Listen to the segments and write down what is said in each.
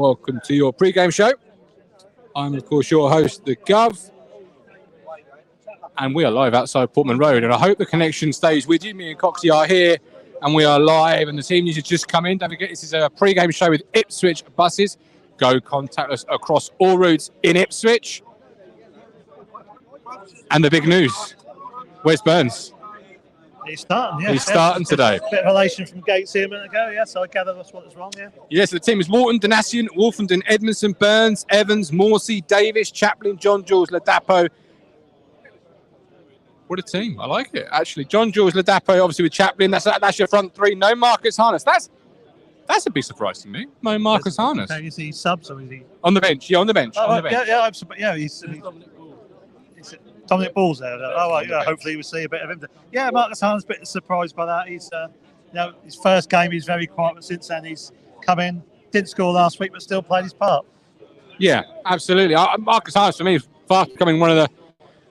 welcome to your pre-game show. I'm, of course, your host, The Gov. And we are live outside Portman Road. And I hope the connection stays with you. Me and Coxie are here, and we are live. And the team news has just come in. Don't forget, this is a pre-game show with Ipswich Buses. Go contact us across all routes in Ipswich. And the big news, where's Burns? He's starting, yeah. He's starting today. A bit of relation from Gates here a minute ago, yeah, so I gather that's what was wrong, yeah. Yes, the team is Walton, Donassian, Wolfenden, Edmondson, Burns, Evans, Morsey, Davis, Chaplin, John Jules, Ladapo. What a team. I like it, actually. John Jules, Ladapo, obviously with Chaplin. That's your front three. No Marcus Harness. That's a big surprise to me. No Marcus Harness. Is he subs or is he... On the bench, yeah, on the bench. Oh, on the bench. Yeah, he's Dominic Ball's there. Oh, well, yeah, hopefully we'll see a bit of him. Yeah, Marcus Harness, a bit surprised by that. He's, his first game, he's very quiet, but since then he's come in, didn't score last week, but still played his part. Yeah, absolutely. Marcus Harness, for me, is fast becoming one of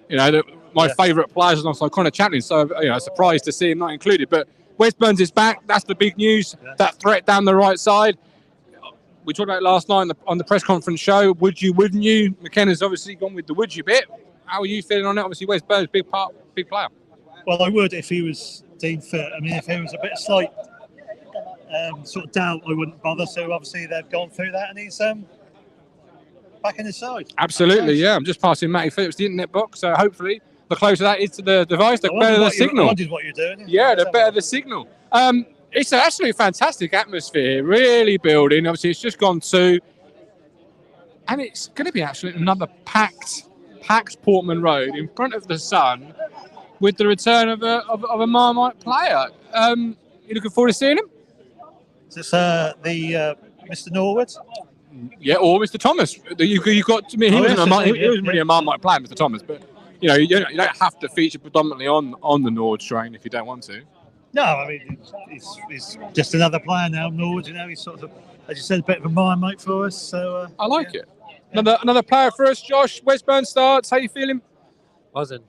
the, my favourite players alongside Connor Chaplin. So, surprised to see him not included. But Wes Burns is back. That's the big news. Yeah. That threat down the right side. We talked about it last night on the press conference show. Would you, wouldn't you? McKenna's obviously gone with the would you bit. How are you feeling on it? Obviously, Wes Burns, big player. Well, I would if he was deemed fit. I mean, if there was a bit of slight sort of doubt, I wouldn't bother. So obviously they've gone through that, and he's back in his side. Absolutely, yeah. I'm just passing Matty Phillips the internet box, so hopefully the closer that is to the device, the better the signal. I wondered what you're doing. Yeah, the better the signal. It's an absolutely fantastic atmosphere, really building. Obviously, it's just gone to, and it's going to be actually another packed Portman Road in front of the sun with the return of a Marmite player. You looking forward to seeing him? Is this Mr. Norwood? Yeah, or Mr. Thomas. You got to me. He wasn't really a Marmite player, Mr. Thomas, but you don't have to feature predominantly on the Nord train if you don't want to. No, I mean he's just another player now. Nord, he's sort of, as you said, a bit of a Marmite for us. So I like it. Another player for us, Josh. Wes Burns starts. How you feeling? Buzzing.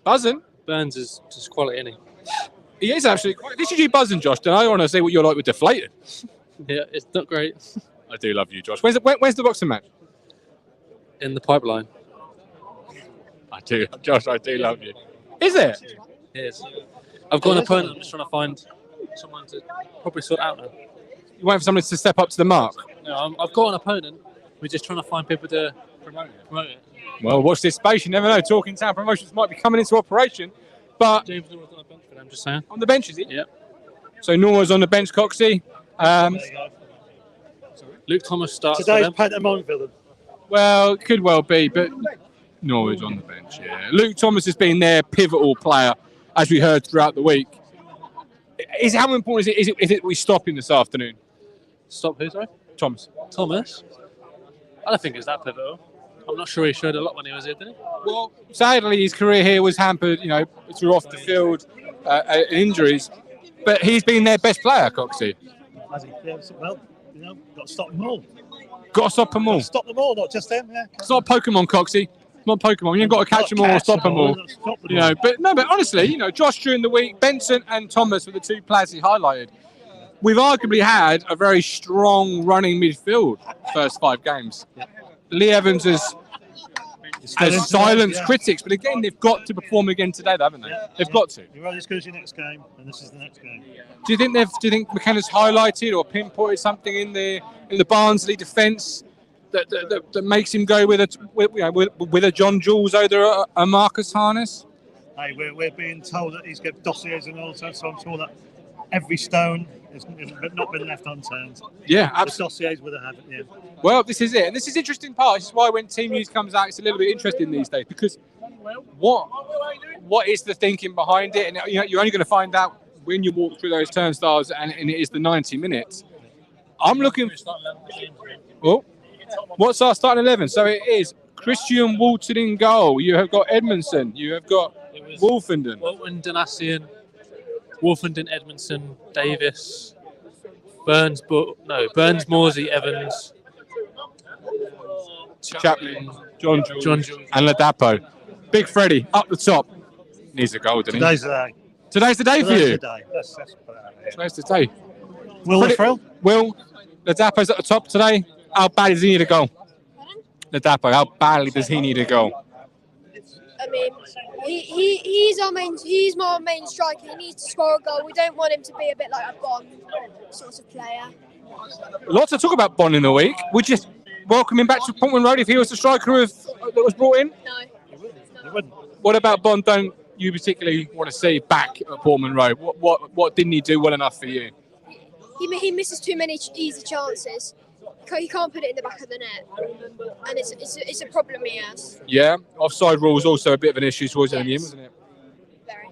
Buzzing? Burns is just quality, isn't he? He is absolutely quality. This is you buzzing, Josh. Don't I want to see what you're like with deflated. Yeah, it's not great. I do love you, Josh. When's the boxing match? In the pipeline. I do, Josh. I do love you. Is it? It is. I've got an opponent. I'm just trying to find someone to probably sort out now. You wait for someone to step up to the mark? No, I've got an opponent. We're just trying to find people to promote it. Well, watch this space. You never know. Talking Town Promotions might be coming into operation. But James Norwood's on the bench for them, just saying. On the bench, is he? Yeah. So Norwood's on the bench, Coxie. Luke Thomas starts today's for them. pantomime villain. Well, it could well be, but Norwood's on the bench, yeah. Luke Thomas has been their pivotal player, as we heard throughout the week. How important is it we stop him this afternoon? Stop who, sorry? Thomas. I don't think it's that pivotal. I'm not sure he showed a lot when he was here, did he? Well, sadly, his career here was hampered, through off the field injuries. But he's been their best player, Coxie. Has he? Yeah, well, got to stop them all. Got to stop them all. Stop them all, not just them. Yeah. It's not Pokemon, Coxie. It's not Pokemon. You ain't got to catch them all or stop them all. But honestly, Josh during the week, Benson and Thomas were the two players he highlighted. We've arguably had a very strong running midfield first 5 games. Yeah. Lee Evans has silenced critics, but again, they've got to perform again today, haven't they? Yeah. They've got to. You're only as good as your next game, and this is the next game. Do you think McKenna's highlighted or pinpointed something in the Barnsley defence that makes him go with a John Jules over a Marcus Harness? Hey, we're being told that he's got dossiers and all sorts, so I'm sure that every stone has not been left unturned. Yeah, absolutely. The dossiers would have had it, yeah. Well, this is it. And this is the interesting part. This is why when team news comes out, it's a little bit interesting these days, because what is the thinking behind it? And you're only going to find out when you walk through those turnstiles and it is the 90 minutes. I'm looking... Oh, what's our starting 11? So it is Christian Walton in goal. You have got Edmondson. You have got Wolfenden. Walton, Donassian, Wolfenden, Edmondson, Davis, Burns, Morsey, Evans, Chaplin, John Jules, and Ladapo. Big Freddie up the top. Needs a goal, doesn't he? Today's the day. Today's the day for you. Let's Today's the day. Will the thrill? Will Ladapo's at the top today. How badly does he need a goal? Pardon? Ladapo, how badly does he need a goal? I mean, he's my main striker. He needs to score a goal. We don't want him to be a bit like a Bond sort of player. Lots of talk about Bond in the week. Would you welcome him back to Portman Road if he was the striker that was brought in? No. You wouldn't. What about Bond? Don't you particularly want to see back at Portman Road? What didn't he do well enough for you? He misses too many easy chances. He can't put it in the back of the net, and it's a problem he has. Yeah, offside rule was also a bit of an issue towards the end, wasn't it? Very.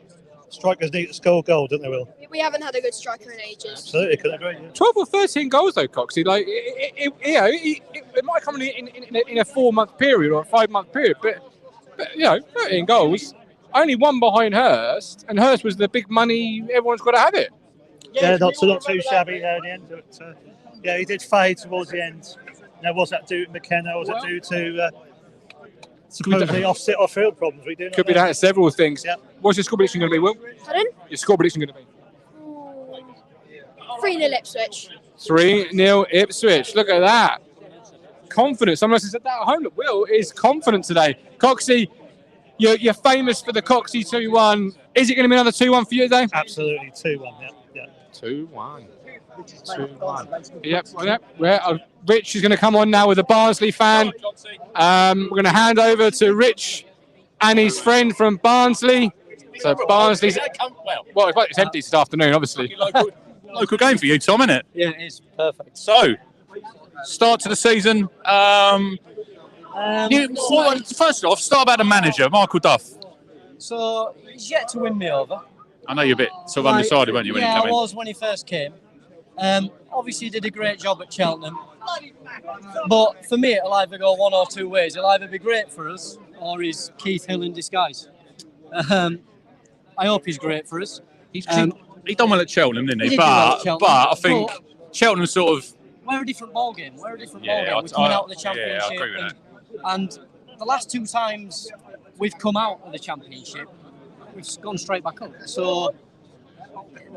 Strikers need to score goal, don't they, Will? We haven't had a good striker in ages. Absolutely, couldn't agree. Yeah. 12 or 13 goals though, Coxie. Like, it might come in a 4-month period or a 5-month period, but 13 goals. Only one behind Hurst, and Hurst was the big money. Everyone's got to have it. Yeah, not too shabby there in the end. But, yeah, he did fade towards the end. Now, was that due to McKenna, or was it due to supposedly off-field problems? We do. Could be down to several things. Yep. What's your score prediction going to be, Will? Pardon? Your score prediction going to be? 3-0 Ipswich. 3-0 Ipswich. Look at that. Confidence. Someone else said that at home. Look, Will is confident today. Coxie, you're famous for the Coxie 2-1. Is it going to be another 2-1 for you today? Absolutely, 2-1. Yeah. 2-1. 2-1. Yep. Well, Rich is going to come on now with a Barnsley fan. We're going to hand over to Rich and his friend from Barnsley. So Barnsley's... Well, it's empty this afternoon, obviously. Local game for you, Tom, isn't it? Yeah, it is. Perfect. So, start to the season. First off, start about the manager, Michael Duff. So, he's yet to win me over. I know you're a bit sort of undecided, weren't you, when you Yeah, came I in? was when he first came. Obviously, he did a great job at Cheltenham. But for me, it'll either go one or two ways. It'll either be great for us, or he's Keith Hill in disguise. I hope he's great for us. He done well at Cheltenham, didn't he? He did do well at Cheltenham, but I think Cheltenham sort of... We're a different ballgame. We're Yeah, coming out of the yeah, Championship. I agree with and the last two times we've come out of the Championship, we've gone straight back up. So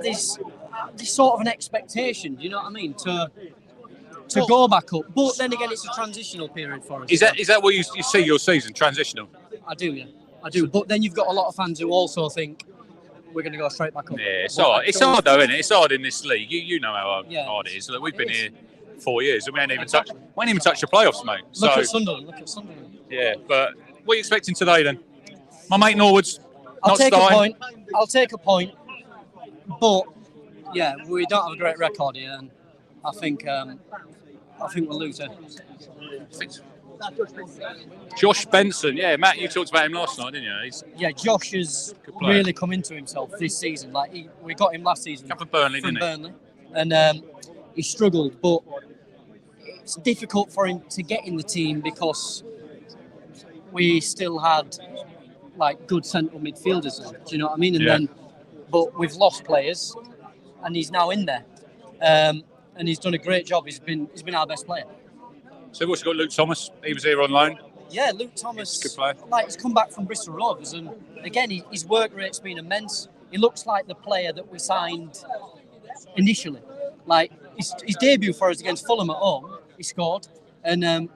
there's sort of an expectation, do you know what I mean, to go back up. But then again, it's a transitional period for us. Is that what you see your season, transitional? I do, yeah. I do. But then you've got a lot of fans who also think we're going to go straight back up. Yeah, it's hard. It's hard though, isn't it? It's hard in this league. You know how hard it is. Look, we've been here 4 years and we ain't even touched the playoffs, mate. Look at Sunderland. Yeah, but what are you expecting today then? My mate Norwood's I'll not take starting. I'll take a point. But yeah, we don't have a great record here, and I think we'll lose it. Josh Benson, yeah, Matt, you talked about him last night, didn't you? Josh has player. really come into himself this season. Like we got him last season Come from Burnley, didn't he? Burnley, and he struggled, but it's difficult for him to get in the team because we still had like good central midfielders. Do you know what I mean? And but we've lost players, and he's now in there, and he's done a great job. He's been our best player. So we've also got Luke Thomas. He was here on loan. Yeah, Luke Thomas, Good player. he's come back from Bristol Rovers, and again, his work rate's been immense. He looks like the player that we signed initially. Like his debut for us against Fulham at home, he scored, and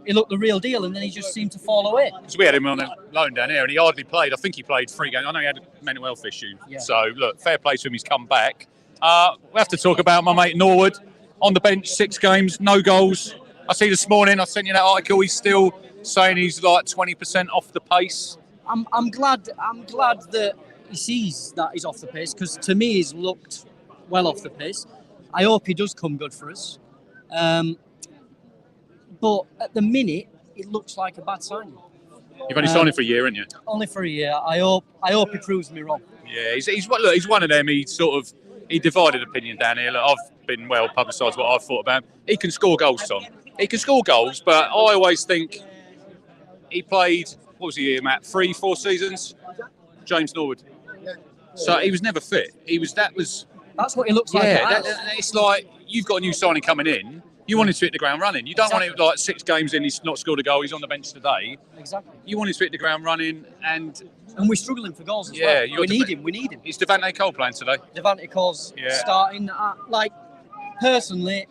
he looked the real deal, and then he just seemed to fall away. So we had him on a loan down here, and he hardly played. I think he played 3 games. I know he had a mental health issue. Yeah. So look, fair play to him. He's come back. We have to talk about my mate Norwood on the bench, 6 games, no goals. I see this morning. I sent you that article. He's still saying he's like 20% off the pace. I'm glad that he sees that he's off the pace, because to me he's looked well off the pace. I hope he does come good for us. But at the minute, it looks like a bad signing. You've only signed him for a year, haven't you? Only for a year. I hope he proves me wrong. Yeah, he's one of them. He divided opinion down here. Look, I've been well publicised what I've thought about him. He can score goals, Tom. He can score goals, but I always think he played, what was he here, Matt? 3-4 seasons? James Norwood. So he was never fit. That's what he looks like. Yeah, it's like you've got a new signing coming in. You want him to hit the ground running. You don't want him like 6 games in, he's not scored a goal, he's on the bench today. Exactly. You want him to hit the ground running, and we're struggling for goals as well. We need him. Is Devante Cole playing today? Devante Cole's starting. Personally,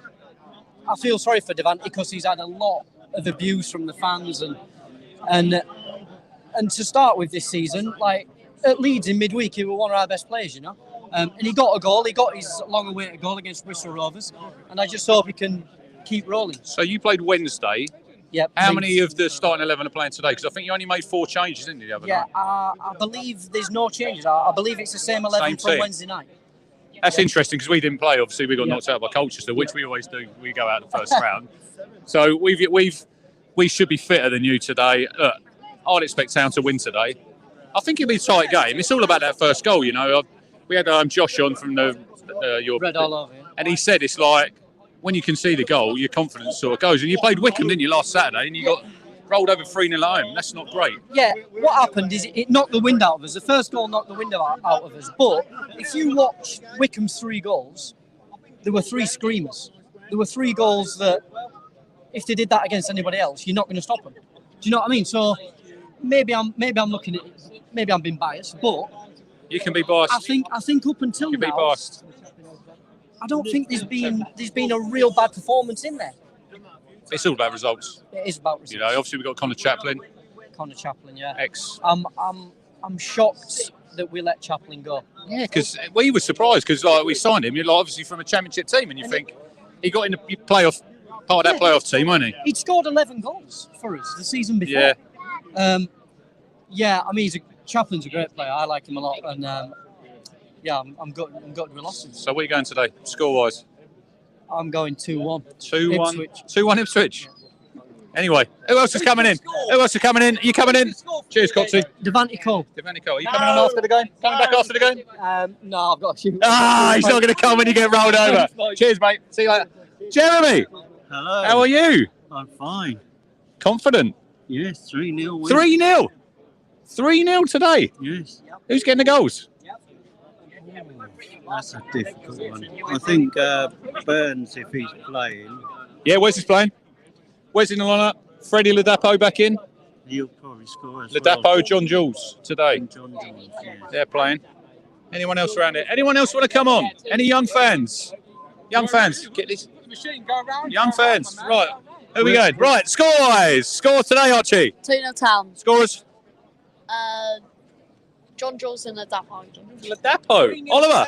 I feel sorry for Devante because he's had a lot of abuse from the fans and to start with this season, like at Leeds in midweek, he was one of our best players, you know. And he got a goal. He got his long-awaited goal against Bristol Rovers, and I just hope he can keep rolling. So you played Wednesday. Yep. How many of the starting 11 are playing today? Because I think you only made 4 changes, didn't you, the other night? I believe there's no changes. I believe it's the same 11 Same from team. Wednesday night. That's interesting because we didn't play. Obviously, we got knocked out by Colchester, which we always do. We go out the first round. So we should be fitter than you today. Look, I'd expect Town to win today. I think it'll be a tight game. It's all about that first goal, you know. We had Josh on from your Red all over. Yeah. and he said it's like when you can see the goal, your confidence sort of goes. And you played Wickham, didn't you, last Saturday, and you got rolled over 3-0 at home. That's not great. Yeah, what happened is it knocked the wind out of us. The first goal knocked the wind out of us. But if you watch Wickham's 3 goals, there were 3 screamers. There were 3 goals that, if they did that against anybody else, you're not going to stop them. Do you know what I mean? So maybe I'm looking at it, maybe I'm being biased, but you can be biased. I think up until you can now, be biased. I don't think there's been a real bad performance in there. It's all about results. It is about results. You know, obviously we've got Connor Chaplin. Connor Chaplin, yeah. I'm shocked that we let Chaplin go. Yeah, because we were surprised because like we signed him. You're like, obviously from a championship team, and you think he got in the playoff part of that playoff team, wasn't he? He'd scored 11 goals for us the season before. Yeah. I mean, Chaplin's a great player. I like him a lot, and I'm gutted we lost him. So where are you going today, score-wise? I'm going 2-1. 2-1. 2-1 Ipswich. Anyway, who else is coming in? Who else is coming in? Are you coming in? Cheers, Coxie. Devante Cole. Devante Cole. Are you coming on after the game? Coming back after the game? No, I've got to shoot. He's not going to come when you get rolled over. Cheers, mate. See you later. Jeremy. Hello. How are you? I'm fine. Confident? Yes, 3-0 win. 3-0. 3-0 today. Yes. Who's getting the goals? That's a difficult one. I think Burns, if he's playing, Yeah, where's he playing? Where's in the lineup? Freddie Ladapo back in. he'll probably score as Ladapo, well. John Jules today. And John Jones, yes. They're playing. Anyone else around it? Anyone else want to come on? Any young fans? Young fans, get this. Young fans, right. Who are we going? Right, score-wise. Score today, Archie. 2-0 Town. Scorers. John Jules and Ladapo. Ladapo. Oliver.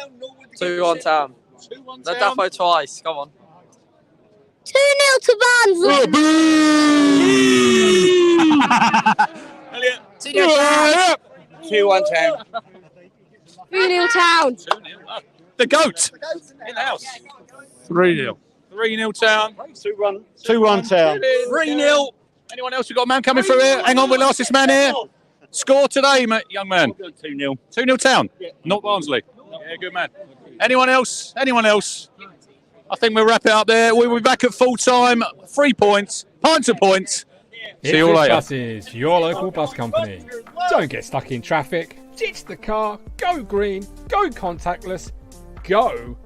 2-1 Town. 2-1 Town. Ladapo twice. Come on. 2-0 to Barnsley. Oh, boo! Elliot. 2-1 Town. 3-0 Town. 2-0. The GOAT. In the house. 3-0. 3-0 Town. 2-1 Town. 3-0. Anyone else? We've got a man coming through here. Hang on, we'll ask this man here. Score today, mate, young man. 2-0. 2-0 Town. Not Barnsley. Yeah, good man. Anyone else? Anyone else? I think we'll wrap it up there. We'll be back at full time. 3 points. Pints of points. See you all Ipswich later. Buses, your local bus company. Don't get stuck in traffic. Ditch the car. Go green. Go contactless. Go